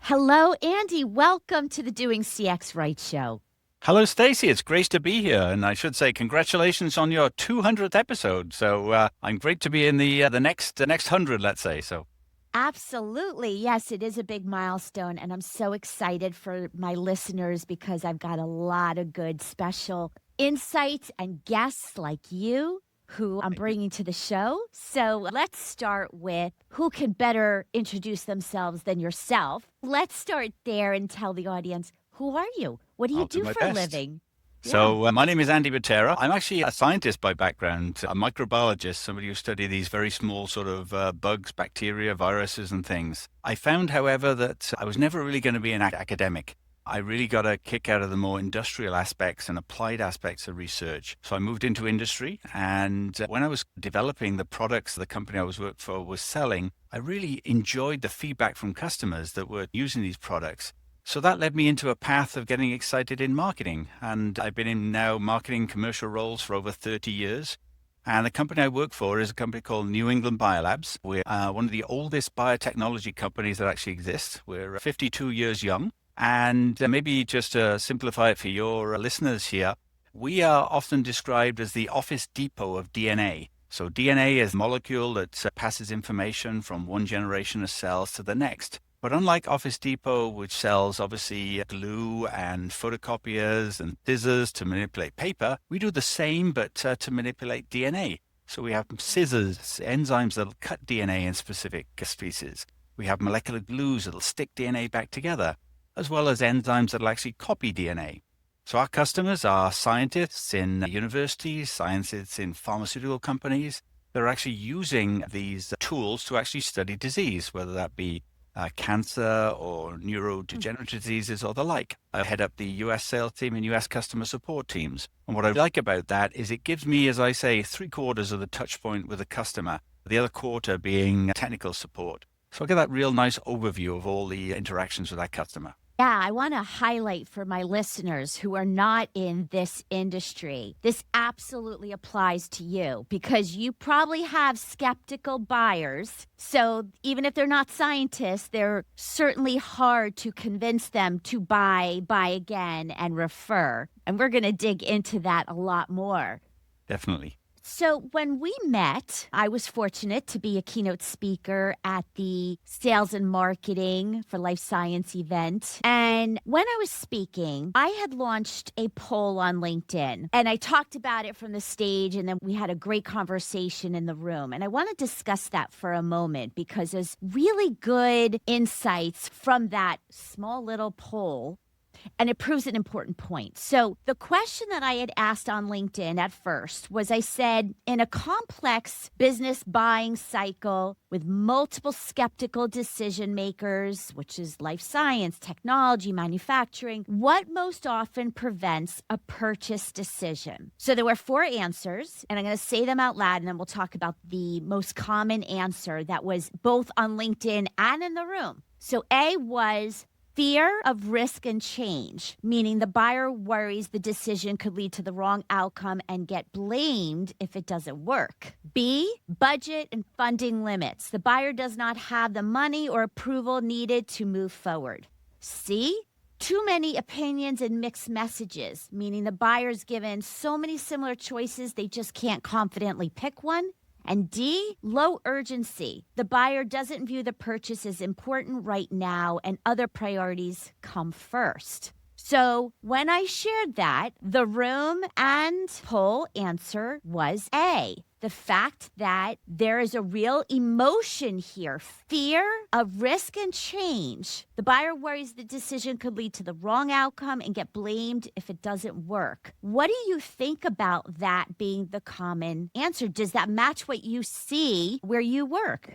Hello, Andy. Welcome to the DoingCXRight show. Hello, Stacy. It's great to be here, and I should say congratulations on your 200th episode. So I'm great to be in the next 100, let's say. So Absolutely. Yes, it is a big milestone, and I'm so excited for my listeners because I've got a lot of good special insights and guests like you who I'm bringing to the show. So let's start with who can better introduce themselves than yourself. Let's start there and tell the audience, who are you? What do you I'll do do my for a best. living? So my name is Andy Bertera. I'm actually a scientist by background, a microbiologist, somebody who studies these very small sort of bugs, bacteria, viruses, and things. I found, however, that I was never really going to be an academic. I really got a kick out of the more industrial aspects and applied aspects of research. So I moved into industry, and when I was developing the products the company I was working for was selling, I really enjoyed the feedback from customers that were using these products. So that led me into a path of getting excited in marketing. And I've been in now marketing commercial roles for over 30 years. And the company I work for is a company called England Biolabs. We're one of the oldest biotechnology companies that actually exists. We're 52 years young. And maybe just to simplify it for your listeners here, we are often described as the office depot of DNA. So DNA is a molecule that passes information from one generation of cells to the next. But unlike Office Depot, which sells obviously glue and photocopiers and scissors to manipulate paper, we do the same but to manipulate DNA. So we have scissors, enzymes that'll cut DNA in specific species. We have molecular glues that'll stick DNA back together, as well as enzymes that'll actually copy DNA. So our customers are scientists in universities, scientists in pharmaceutical companies. They're actually using these tools to actually study disease, whether that be cancer or neurodegenerative diseases or the like. I head up the US sales team and US customer support teams. And what I like about that is it gives me, as I say, 3/4 of the touch point with the customer, the other quarter being technical support. So I get that real nice overview of all the interactions with that customer. Yeah, I want to highlight for my listeners who are not in this industry, this absolutely applies to you because you probably have skeptical buyers. So even if they're not scientists, they're certainly hard to convince them to buy again, and refer. And we're going to dig into that a lot more. Definitely. So when we met, I was fortunate to be a keynote speaker at the Sales and Marketing for Life Science event. And when I was speaking, I had launched a poll on LinkedIn, and I talked about it from the stage, and then we had a great conversation in the room. And I want to discuss that for a moment because there's really good insights from that small little poll. And it proves an important point. So the question that I had asked on LinkedIn at first was, I said, in a complex business buying cycle with multiple skeptical decision makers, which is life science, technology, manufacturing, what most often prevents a purchase decision? So there were 4 answers, and I'm going to say them out loud, and then we'll talk about the most common answer that was both on LinkedIn and in the room. So A was fear of risk and change, meaning the buyer worries the decision could lead to the wrong outcome and get blamed if it doesn't work. B, budget and funding limits. The buyer does not have the money or approval needed to move forward. C, too many opinions and mixed messages, meaning the buyer's given so many similar choices they just can't confidently pick one. And D, low urgency. The buyer doesn't view the purchase as important right now, and other priorities come first. So when I shared that, the room and poll answer was A. The fact that there is a real emotion here, fear of risk and change. The buyer worries the decision could lead to the wrong outcome and get blamed if it doesn't work. What do you think about that being the common answer? Does that match what you see where you work?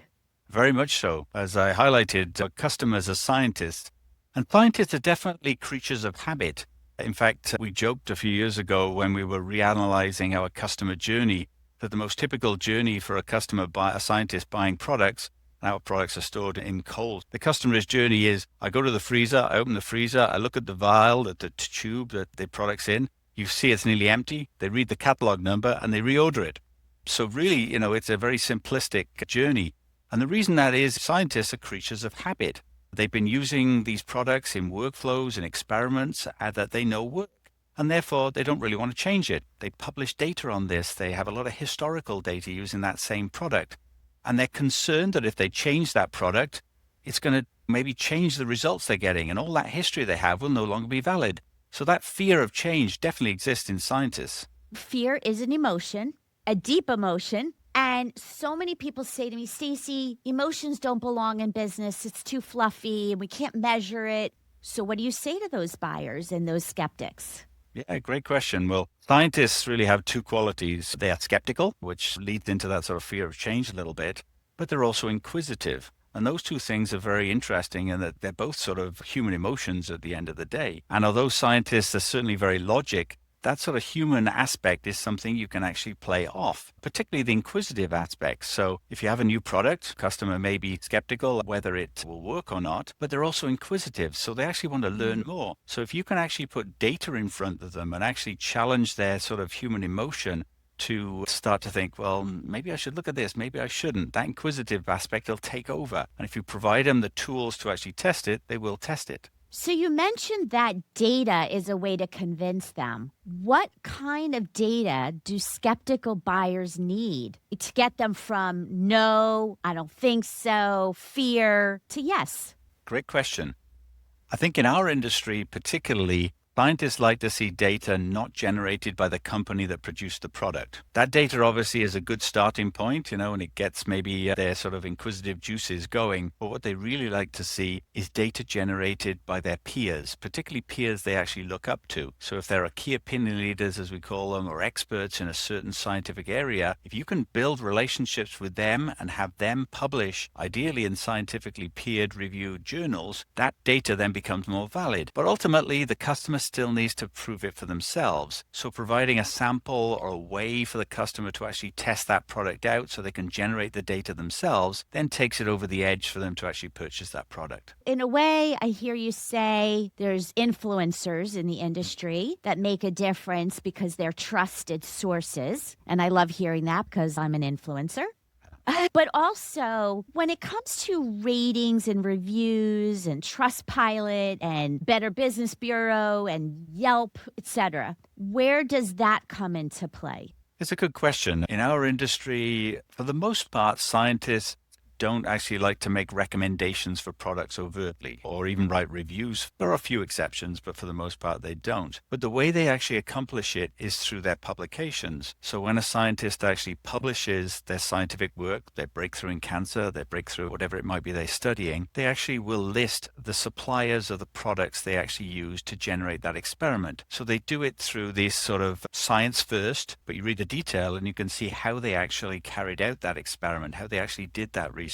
Very much so. As I highlighted, customers are scientists, and scientists are definitely creatures of habit. In fact, we joked a few years ago when we were reanalyzing our customer journey that the most typical journey for a scientist buying products, and our products are stored in cold. The customer's journey is, I go to the freezer, I open the freezer, I look at the vial, at the tube that the product's in. You see it's nearly empty. They read the catalog number and they reorder it. So really, it's a very simplistic journey. And the reason that is, scientists are creatures of habit. They've been using these products in workflows and experiments that they know work. And therefore, they don't really want to change it. They publish data on this. They have a lot of historical data using that same product. And they're concerned that if they change that product, it's going to maybe change the results they're getting. And all that history they have will no longer be valid. So that fear of change definitely exists in scientists. Fear is an emotion, a deep emotion. And so many people say to me, Stacy, emotions don't belong in business. It's too fluffy and we can't measure it. So what do you say to those buyers and those skeptics? Yeah, great question. Well, scientists really have two qualities. They are skeptical, which leads into that sort of fear of change a little bit, but they're also inquisitive. And those two things are very interesting in that they're both sort of human emotions at the end of the day. And although scientists are certainly very logic, that sort of human aspect is something you can actually play off, particularly the inquisitive aspect. So if you have a new product, customer may be skeptical whether it will work or not, but they're also inquisitive. So they actually want to learn more. So if you can actually put data in front of them and actually challenge their sort of human emotion to start to think, well, maybe I should look at this, maybe I shouldn't, that inquisitive aspect will take over. And if you provide them the tools to actually test it, they will test it. So you mentioned that data is a way to convince them. What kind of data do skeptical buyers need to get them from no, I don't think so, fear, to yes? Great question. I think in our industry particularly, scientists like to see data not generated by the company that produced the product. That data obviously is a good starting point, and it gets maybe their sort of inquisitive juices going. But what they really like to see is data generated by their peers, particularly peers they actually look up to. So if there are key opinion leaders, as we call them, or experts in a certain scientific area, if you can build relationships with them and have them publish, ideally in scientifically peer-reviewed journals, that data then becomes more valid. But ultimately, the customer still needs to prove it for themselves. So providing a sample or a way for the customer to actually test that product out so they can generate the data themselves, then takes it over the edge for them to actually purchase that product. In a way, I hear you say there's influencers in the industry that make a difference because they're trusted sources. And I love hearing that because I'm an influencer. But also, when it comes to ratings and reviews and Trustpilot and Better Business Bureau and Yelp, etc., where does that come into play? It's a good question. In our industry, for the most part, scientists don't actually like to make recommendations for products overtly or even write reviews. There are a few exceptions, but for the most part, they don't. But the way they actually accomplish it is through their publications. So when a scientist actually publishes their scientific work, their breakthrough in cancer, their breakthrough, whatever it might be they're studying, they actually will list the suppliers of the products they actually use to generate that experiment. So they do it through this sort of science first, but you read the detail and you can see how they actually carried out that experiment, how they actually did that research.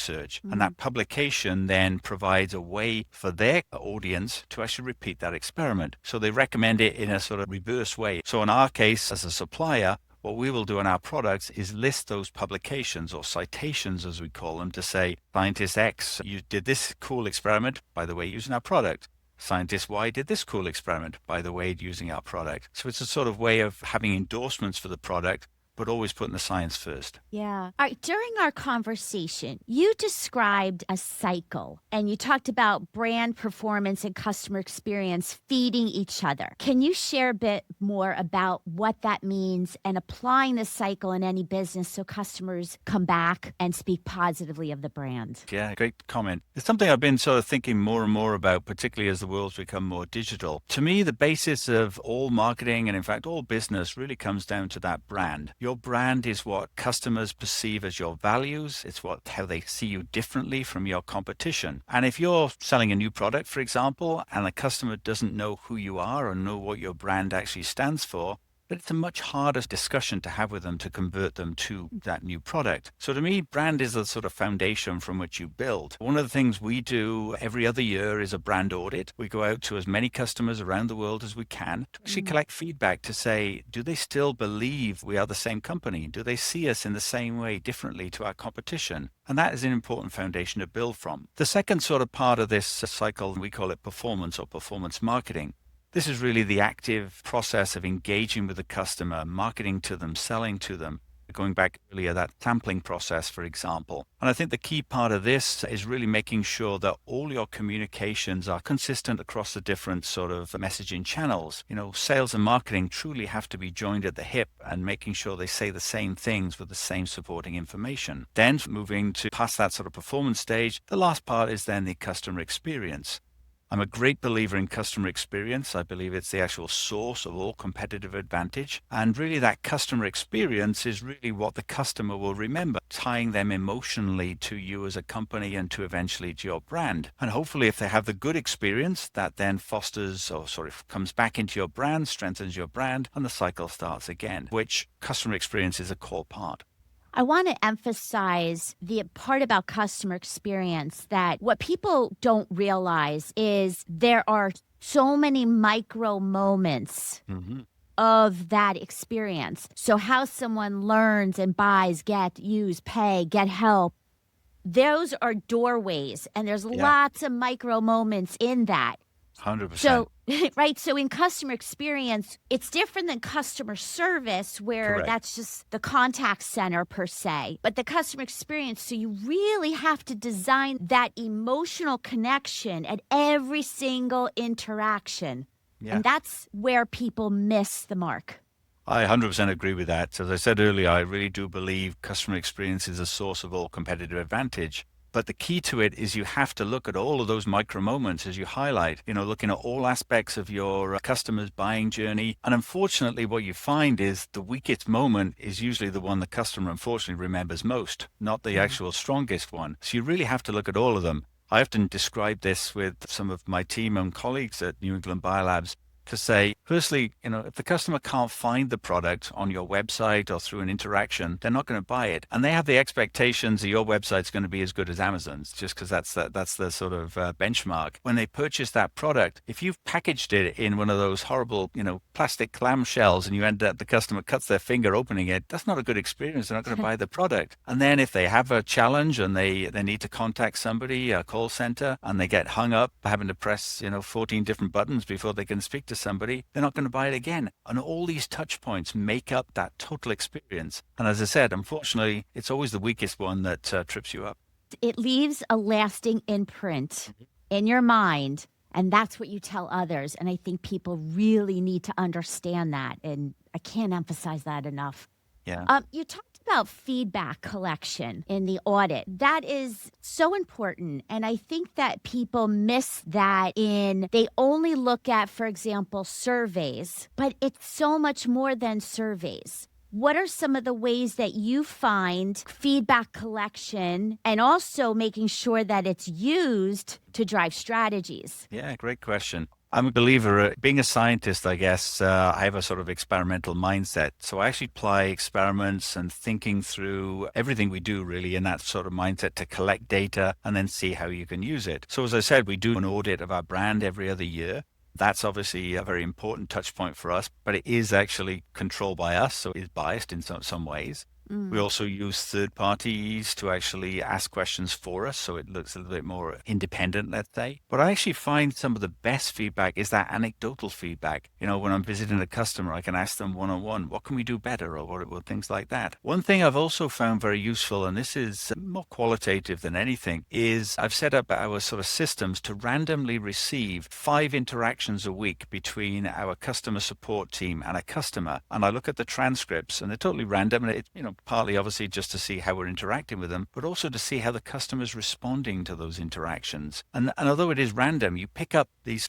And that publication then provides a way for their audience to actually repeat that experiment. So they recommend it in a sort of reverse way. So in our case, as a supplier, what we will do on our products is list those publications or citations, as we call them, to say, Scientist X, you did this cool experiment, by the way, using our product. Scientist Y did this cool experiment, by the way, using our product. So it's a sort of way of having endorsements for the product, but always putting the science first. Yeah. All right. During our conversation, you described a cycle and you talked about brand performance and customer experience feeding each other. Can you share a bit more about what that means and applying the cycle in any business so customers come back and speak positively of the brand? Yeah, great comment. It's something I've been sort of thinking more and more about, particularly as the world's become more digital. To me, the basis of all marketing and in fact all business really comes down to that brand. Your brand is what customers perceive as your values. It's how they see you differently from your competition. And if you're selling a new product, for example, and the customer doesn't know who you are or know what your brand actually stands for, but it's a much harder discussion to have with them to convert them to that new product. So to me, brand is the sort of foundation from which you build. One of the things we do every other year is a brand audit. We go out to as many customers around the world as we can to actually collect feedback to say, do they still believe we are the same company? Do they see us in the same way differently to our competition? And that is an important foundation to build from. The second sort of part of this cycle, we call it performance or performance marketing. This is really the active process of engaging with the customer, marketing to them, selling to them. going back earlier, that sampling process, for example. And I think the key part of this is really making sure that all your communications are consistent across the different sort of messaging channels. Sales and marketing truly have to be joined at the hip and making sure they say the same things with the same supporting information. Then moving to past that sort of performance stage, the last part is then the customer experience. I'm a great believer in customer experience. I believe it's the actual source of all competitive advantage. And really that customer experience is really what the customer will remember, tying them emotionally to you as a company and to eventually to your brand. And hopefully if they have the good experience, that then comes back into your brand, strengthens your brand, and the cycle starts again, which customer experience is a core part. I want to emphasize the part about customer experience that what people don't realize is there are so many micro moments of that experience. So how someone learns and buys, use, pay, get help, those are doorways, and there's lots of micro moments in that. 100%. So, right. So in customer experience, it's different than customer service where Correct. That's just the contact center per se. But the customer experience, so you really have to design that emotional connection at every single interaction. Yeah. And that's where people miss the mark. I 100% agree with that. As I said earlier, I really do believe customer experience is a source of all competitive advantage. But the key to it is you have to look at all of those micro moments as you highlight, looking at all aspects of your customer's buying journey. And unfortunately, what you find is the weakest moment is usually the one the customer unfortunately remembers most, not the actual strongest one. So you really have to look at all of them. I often describe this with some of my team and colleagues at New England Biolabs to say, firstly, if the customer can't find the product on your website or through an interaction, they're not going to buy it. And they have the expectations that your website's going to be as good as Amazon's, just because that's the sort of benchmark. When they purchase that product, if you've packaged it in one of those horrible, plastic clamshells and you end up, the customer cuts their finger opening it, that's not a good experience. They're not going to buy the product. And then if they have a challenge and they need to contact somebody, a call center, and they get hung up having to press, 14 different buttons before they can speak to somebody, they're not going to buy it again. And all these touch points make up that total experience. And as I said, unfortunately, it's always the weakest one that trips you up. It leaves a lasting imprint in your mind, and that's what you tell others. And I think people really need to understand that. And I can't emphasize that enough. Yeah. You talked about feedback collection in the audit. That is so important. And I think that people miss that they only look at, for example, surveys, but it's so much more than surveys. What are some of the ways that you find feedback collection and also making sure that it's used to drive strategies? Yeah, great question. I'm a believer, being a scientist, I guess, I have a sort of experimental mindset. So I actually apply experiments and thinking through everything we do really in that sort of mindset to collect data and then see how you can use it. So as I said, we do an audit of our brand every other year. That's obviously a very important touch point for us, but it is actually controlled by us, so it is biased in some ways. We also use third parties to actually ask questions for us, so it looks a little bit more independent, let's say. But I actually find some of the best feedback is that anecdotal feedback. When I'm visiting a customer, I can ask them one-on-one, what can we do better, or things like that. One thing I've also found very useful, and this is more qualitative than anything, is I've set up our sort of systems to randomly receive 5 interactions a week between our customer support team and a customer. And I look at the transcripts, and they're totally random, and it, partly obviously just to see how we're interacting with them, but also to see how the customer's responding to those interactions. And although it is random, you pick up these,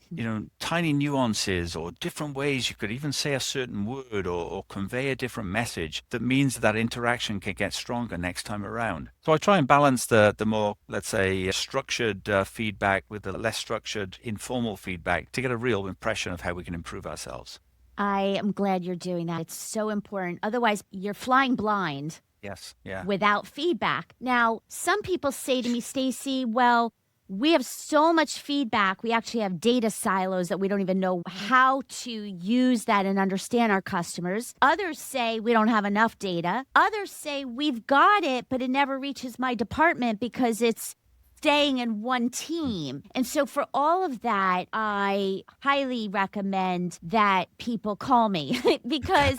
tiny nuances or different ways you could even say a certain word or convey a different message that means that interaction can get stronger next time around. So I try and balance the more, let's say, structured feedback with the less structured, informal feedback to get a real impression of how we can improve ourselves. I am glad you're doing that. It's so important. Otherwise, you're flying blind. Yes. Yeah. Without feedback. Now, some people say to me, Stacy, well, we have so much feedback. We actually have data silos that we don't even know how to use that and understand our customers. Others say we don't have enough data. Others say we've got it, but it never reaches my department because it's staying in one team. And so for all of that, I highly recommend that people call me because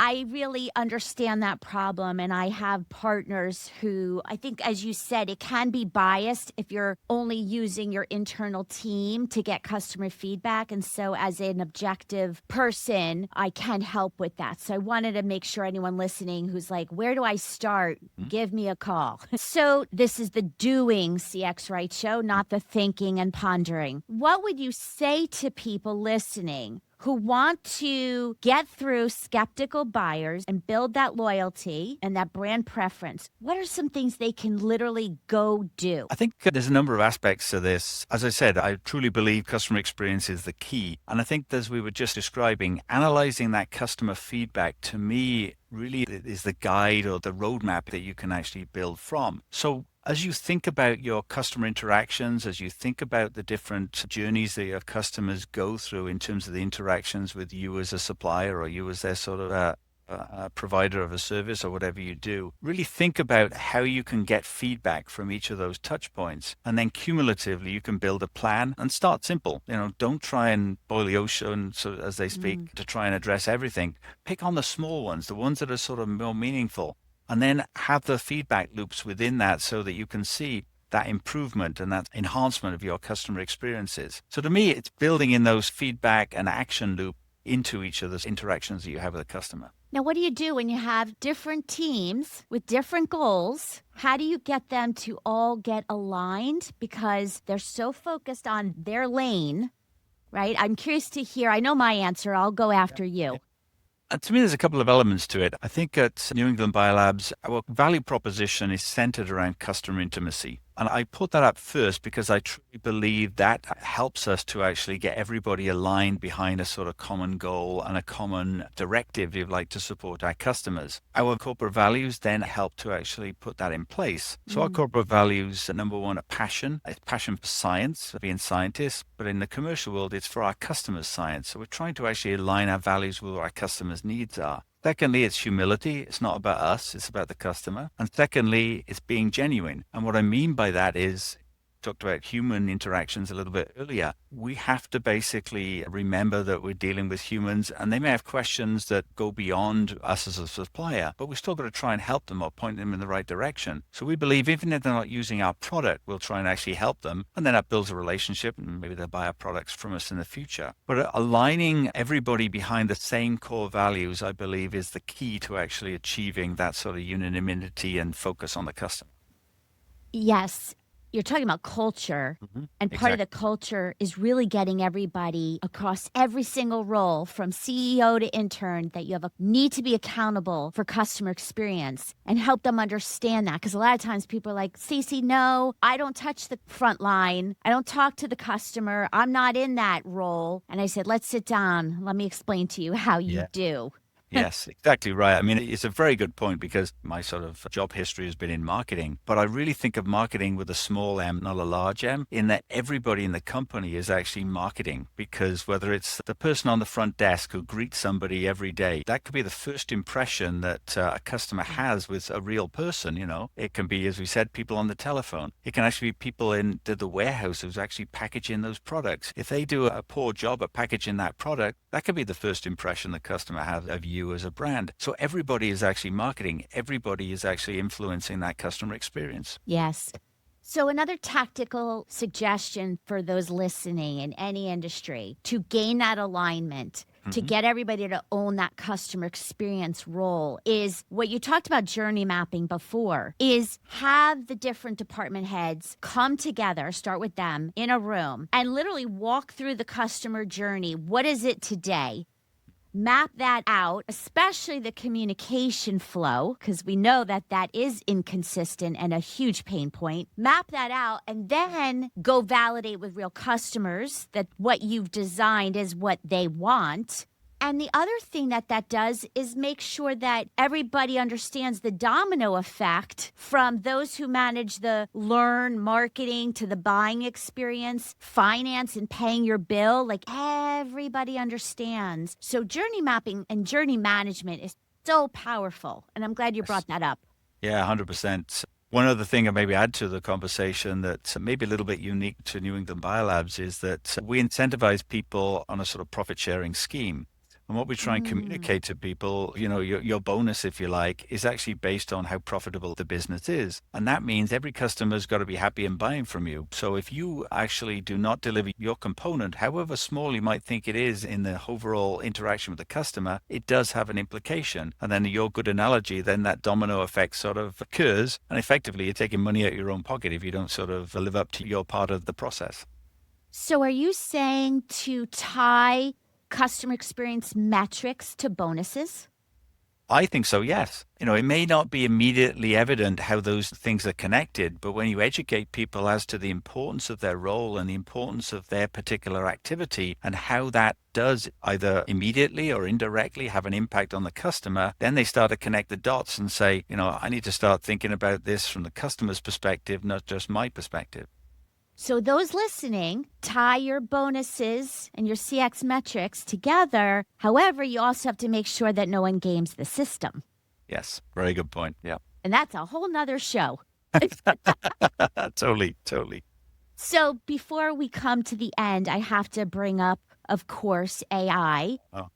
I really understand that problem. And I have partners who I think, as you said, it can be biased if you're only using your internal team to get customer feedback. And so, as an objective person, I can help with that. So, I wanted to make sure anyone listening who's like, where do I start? Give me a call. So, this is the Doing CX Right show, not the thinking and pondering. What would you say to people listening who want to get through skeptical buyers and build that loyalty and that brand preference? What are some things they can literally go do? I think there's a number of aspects to this. As I said, I truly believe customer experience is the key. And I think, as we were just describing, analyzing that customer feedback, to me, really is the guide or the roadmap that you can actually build from. So as you think about your customer interactions, as you think about the different journeys that your customers go through in terms of the interactions with you as a supplier or you as their sort of a provider of a service or whatever you do, really think about how you can get feedback from each of those touch points. And then cumulatively, you can build a plan and start simple. Don't try and boil the ocean, so as they speak, to try and address everything. Pick on the small ones, the ones that are sort of more meaningful, and then have the feedback loops within that so that you can see that improvement and that enhancement of your customer experiences. So to me, it's building in those feedback and action loop into each of those interactions that you have with a customer. Now, what do you do when you have different teams with different goals? How do you get them to all get aligned? Because they're so focused on their lane, right? I'm curious to hear. I know my answer. I'll go after you. To me, there's a couple of elements to it. I think at New England Biolabs, our value proposition is centered around customer intimacy. And I put that up first because I truly believe that helps us to actually get everybody aligned behind a sort of common goal and a common directive, if you like, to support our customers. Our corporate values then help to actually put that in place. So our corporate values, number one, are passion. It's passion for science, for being scientists. But in the commercial world, it's for our customers' science. So we're trying to actually align our values with what our customers' needs are. Secondly, it's humility. It's not about us, it's about the customer. And secondly, it's being genuine. And what I mean by that is, talked about human interactions a little bit earlier. We have to basically remember that we're dealing with humans and they may have questions that go beyond us as a supplier, but we've still got to try and help them or point them in the right direction. So we believe even if they're not using our product, we'll try and actually help them. And then that builds a relationship and maybe they'll buy our products from us in the future. But aligning everybody behind the same core values, I believe, is the key to actually achieving that sort of unanimity and focus on the customer. Yes. You're talking about culture, and part of the culture is really getting everybody across every single role from CEO to intern that you have a need to be accountable for customer experience and help them understand that. Because a lot of times people are like, Stacy, no, I don't touch the front line. I don't talk to the customer. I'm not in that role. And I said, let's sit down. Let me explain to you how you do. Yes, exactly right. I mean, it's a very good point because my sort of job history has been in marketing, but I really think of marketing with a small m, not a large m, in that everybody in the company is actually marketing, because whether it's the person on the front desk who greets somebody every day, that could be the first impression that a customer has with a real person. It can be, as we said, people on the telephone. It can actually be people in the warehouse who's actually packaging those products. If they do a poor job at packaging that product, that could be the first impression the customer has of you as a brand. So everybody is actually marketing. Everybody is actually influencing that customer experience. Yes. So another tactical suggestion for those listening in any industry to gain that alignment, to get everybody to own that customer experience role, is what you talked about journey mapping before, is have the different department heads come together, start with them in a room and literally walk through the customer journey. What is it today? Map that out, especially the communication flow, because we know that that is inconsistent and a huge pain point. Map that out and then go validate with real customers that what you've designed is what they want. And the other thing that does is make sure that everybody understands the domino effect from those who manage the learn marketing to the buying experience, finance and paying your bill. Like everybody understands. So journey mapping and journey management is so powerful. And I'm glad you brought that up. Yeah, 100%. One other thing I maybe add to the conversation that may be a little bit unique to New England Biolabs is that we incentivize people on a sort of profit sharing scheme. And what we try and communicate to people, your bonus, if you like, is actually based on how profitable the business is. And that means every customer's got to be happy and buying from you. So if you actually do not deliver your component, however small you might think it is in the overall interaction with the customer, it does have an implication. And then your good analogy, then that domino effect sort of occurs. And effectively, you're taking money out of your own pocket if you don't sort of live up to your part of the process. So are you saying to tie customer experience metrics to bonuses? I think so, yes. It may not be immediately evident how those things are connected, but when you educate people as to the importance of their role and the importance of their particular activity and how that does either immediately or indirectly have an impact on the customer, then they start to connect the dots and say, I need to start thinking about this from the customer's perspective, not just my perspective. So those listening, tie your bonuses and your CX metrics together. However, you also have to make sure that no one games the system. Yes, very good point. Yeah. And that's a whole nother show. Totally. So before we come to the end, I have to bring up, of course, AI. Oh.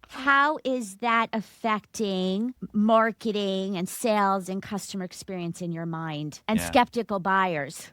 How is that affecting marketing and sales and customer experience in your mind and skeptical buyers?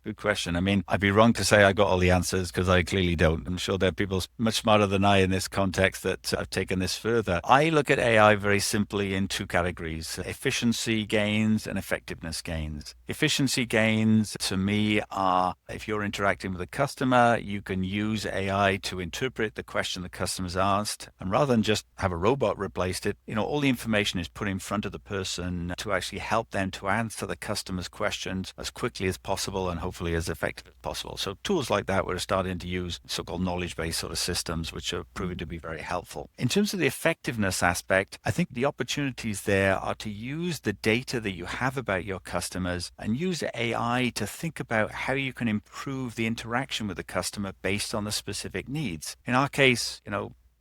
Good question. I mean, I'd be wrong to say I got all the answers because I clearly don't. I'm sure there are people much smarter than I in this context that have taken this further. I look at AI very simply in two categories: efficiency gains and effectiveness gains. Efficiency gains to me are if you're interacting with a customer, you can use AI to interpret the question the customer's asked. And rather than just have a robot replaced it, all the information is put in front of the person to actually help them to answer the customer's questions as quickly as possible and hopefully as effective as possible. So tools like that, we're starting to use so-called knowledge-based sort of systems, which are proving to be very helpful. In terms of the effectiveness aspect, I think the opportunities there are to use the data that you have about your customers and use AI to think about how you can improve the interaction with the customer based on the specific needs. In our case,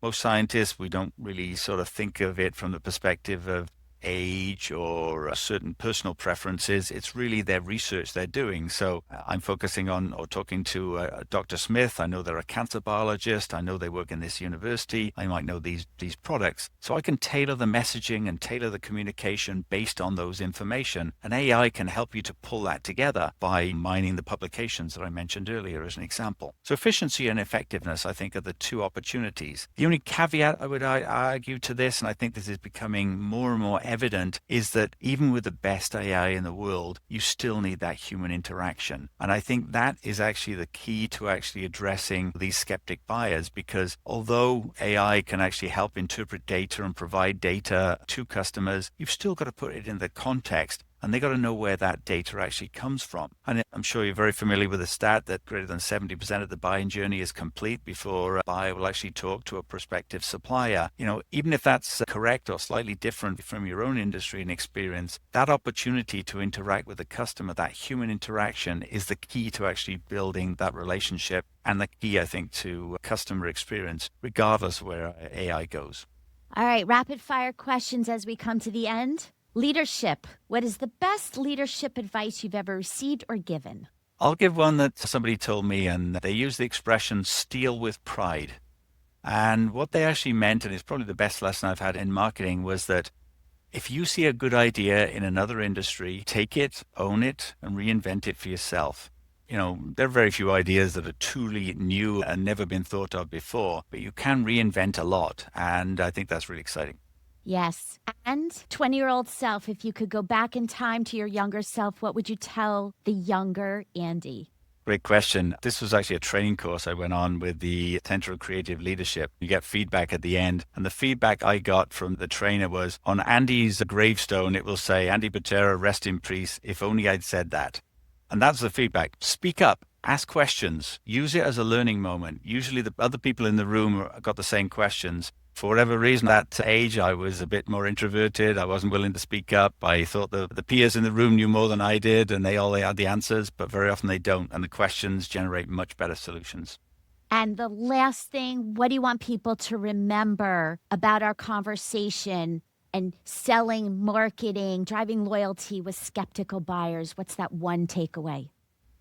most scientists, we don't really sort of think of it from the perspective of age or certain personal preferences. It's really their research they're doing. So I'm focusing on or talking to Dr. Smith. I know they're a cancer biologist. I know they work in this university. I might know these products. So I can tailor the messaging and tailor the communication based on those information. And AI can help you to pull that together by mining the publications that I mentioned earlier as an example. So efficiency and effectiveness, I think, are the two opportunities. The only caveat I would argue to this, and I think this is becoming more and more evident, is that even with the best AI in the world, you still need that human interaction. And I think that is actually the key to actually addressing these skeptic buyers, because although AI can actually help interpret data and provide data to customers, you've still got to put it in the context. And they got to know where that data actually comes from. And I'm sure you're very familiar with the stat that greater than 70% of the buying journey is complete before a buyer will actually talk to a prospective supplier. Even if that's correct or slightly different from your own industry and experience, that opportunity to interact with the customer, that human interaction, is the key to actually building that relationship and the key, I think, to customer experience, regardless of where AI goes. All right, rapid fire questions as we come to the end. Leadership. What is the best leadership advice you've ever received or given? I'll give one that somebody told me, and they use the expression steal with pride. And what they actually meant, and it's probably the best lesson I've had in marketing, was that if you see a good idea in another industry, take it, own it, and reinvent it for yourself. There are very few ideas that are truly new and never been thought of before, but you can reinvent a lot. And I think that's really exciting. Yes. And 20-year-old self, if you could go back in time to your younger self, what would you tell the younger Andy? Great question. This was actually a training course I went on with the Center of Creative Leadership. You get feedback at the end. And the feedback I got from the trainer was, on Andy's gravestone, it will say, Andy Bertera, rest in peace, if only I'd said that. And that's the feedback. Speak up. Ask questions. Use it as a learning moment. Usually the other people in the room got the same questions. For whatever reason, at that age, I was a bit more introverted. I wasn't willing to speak up. I thought the peers in the room knew more than I did, and they had the answers, but very often they don't. And the questions generate much better solutions. And the last thing, what do you want people to remember about our conversation and selling, marketing, driving loyalty with skeptical buyers? What's that one takeaway?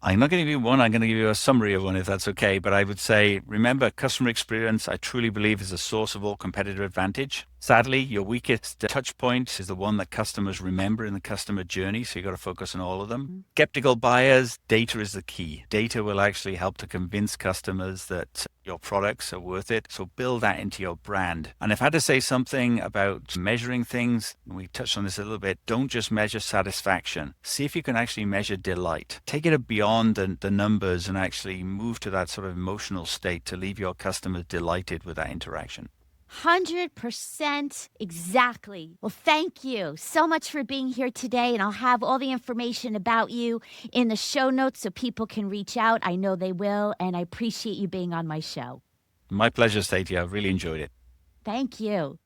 I'm not going to give you one. I'm going to give you a summary of one, if that's okay. But I would say, remember, customer experience, I truly believe, is a source of all competitive advantage. Sadly, your weakest touch point is the one that customers remember in the customer journey. So you've got to focus on all of them. Skeptical buyers, data is the key. Data will actually help to convince customers that your products are worth it. So build that into your brand. And if I had to say something about measuring things, we touched on this a little bit, don't just measure satisfaction. See if you can actually measure delight. Take it beyond the numbers and actually move to that sort of emotional state to leave your customers delighted with that interaction. 100% exactly. Well, thank you so much for being here today. And I'll have all the information about you in the show notes so people can reach out. I know they will. And I appreciate you being on my show. My pleasure, Stacy. I really enjoyed it. Thank you.